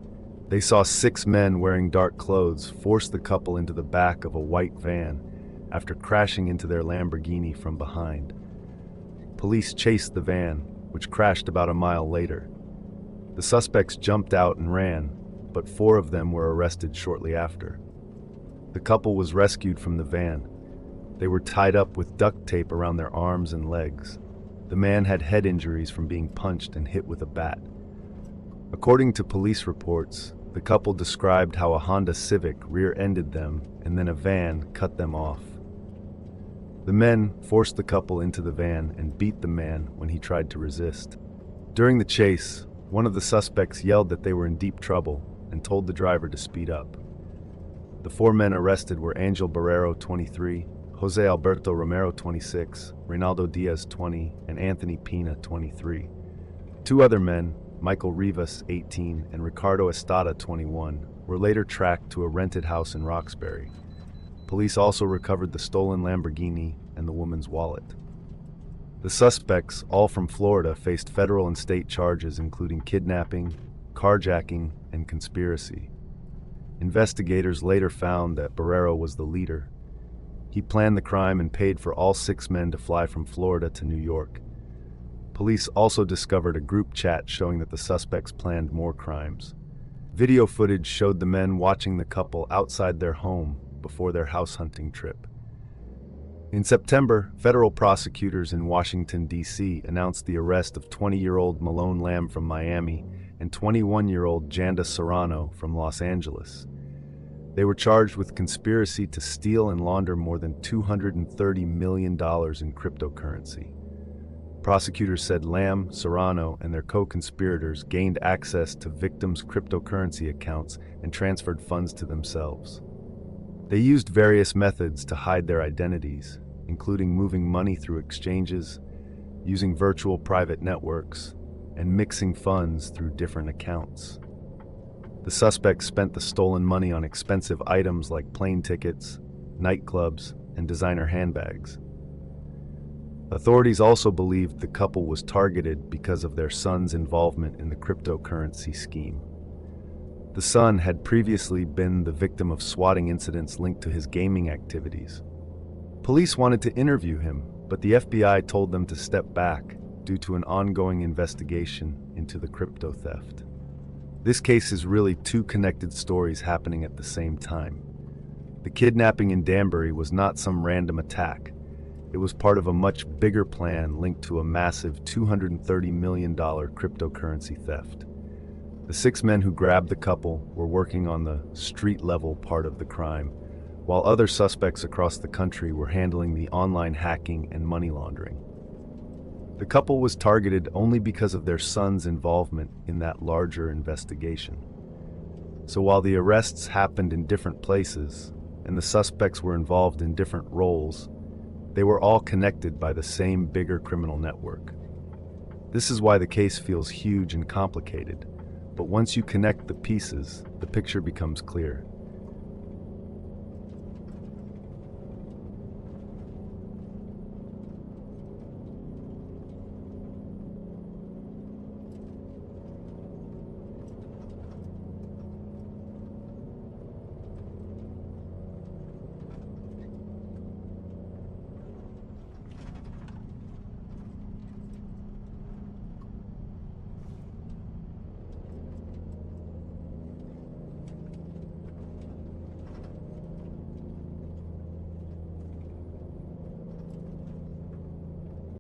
They saw 6 men wearing dark clothes force the couple into the back of a white van after crashing into their Lamborghini from behind. Police chased the van, which crashed about a mile later. The suspects jumped out and ran, but 4 of them were arrested shortly after. The couple was rescued from the van. They were tied up with duct tape around their arms and legs. The man had head injuries from being punched and hit with a bat. According to police reports, the couple described how a Honda Civic rear-ended them and then a van cut them off. The men forced the couple into the van and beat the man when he tried to resist. During the chase, one of the suspects yelled that they were in deep trouble and told the driver to speed up. The 4 men arrested were Angel Barrero, 23, Jose Alberto Romero, 26, Reynaldo Diaz, 20, and Anthony Pina, 23. 2 other men, Michael Rivas, 18, and Ricardo Estrada, 21, were later tracked to a rented house in Roxbury. Police also recovered the stolen Lamborghini and the woman's wallet. The suspects, all from Florida, faced federal and state charges including kidnapping, carjacking, and conspiracy. Investigators later found that Barrero was the leader. He planned the crime and paid for all 6 men to fly from Florida to New York. Police also discovered a group chat showing that the suspects planned more crimes. Video footage showed the men watching the couple outside their home before their house hunting trip. In September, federal prosecutors in Washington, D.C. announced the arrest of 20-year-old Malone Lamb from Miami and 21-year-old Janda Serrano from Los Angeles. They were charged with conspiracy to steal and launder more than $230 million in cryptocurrency. Prosecutors said Lamb, Serrano, and their co-conspirators gained access to victims' cryptocurrency accounts and transferred funds to themselves. They used various methods to hide their identities, including moving money through exchanges, using virtual private networks, and mixing funds through different accounts. The suspects spent the stolen money on expensive items like plane tickets, nightclubs, and designer handbags. Authorities also believed the couple was targeted because of their son's involvement in the cryptocurrency scheme. The son had previously been the victim of swatting incidents linked to his gaming activities. Police wanted to interview him, but the FBI told them to step back due to an ongoing investigation into the crypto theft. This case is really 2 connected stories happening at the same time. The kidnapping in Danbury was not some random attack. It was part of a much bigger plan linked to a massive $230 million cryptocurrency theft. The 6 men who grabbed the couple were working on the street-level part of the crime, while other suspects across the country were handling the online hacking and money laundering. The couple was targeted only because of their son's involvement in that larger investigation. So while the arrests happened in different places, and the suspects were involved in different roles, they were all connected by the same bigger criminal network. This is why the case feels huge and complicated, but once you connect the pieces, the picture becomes clear.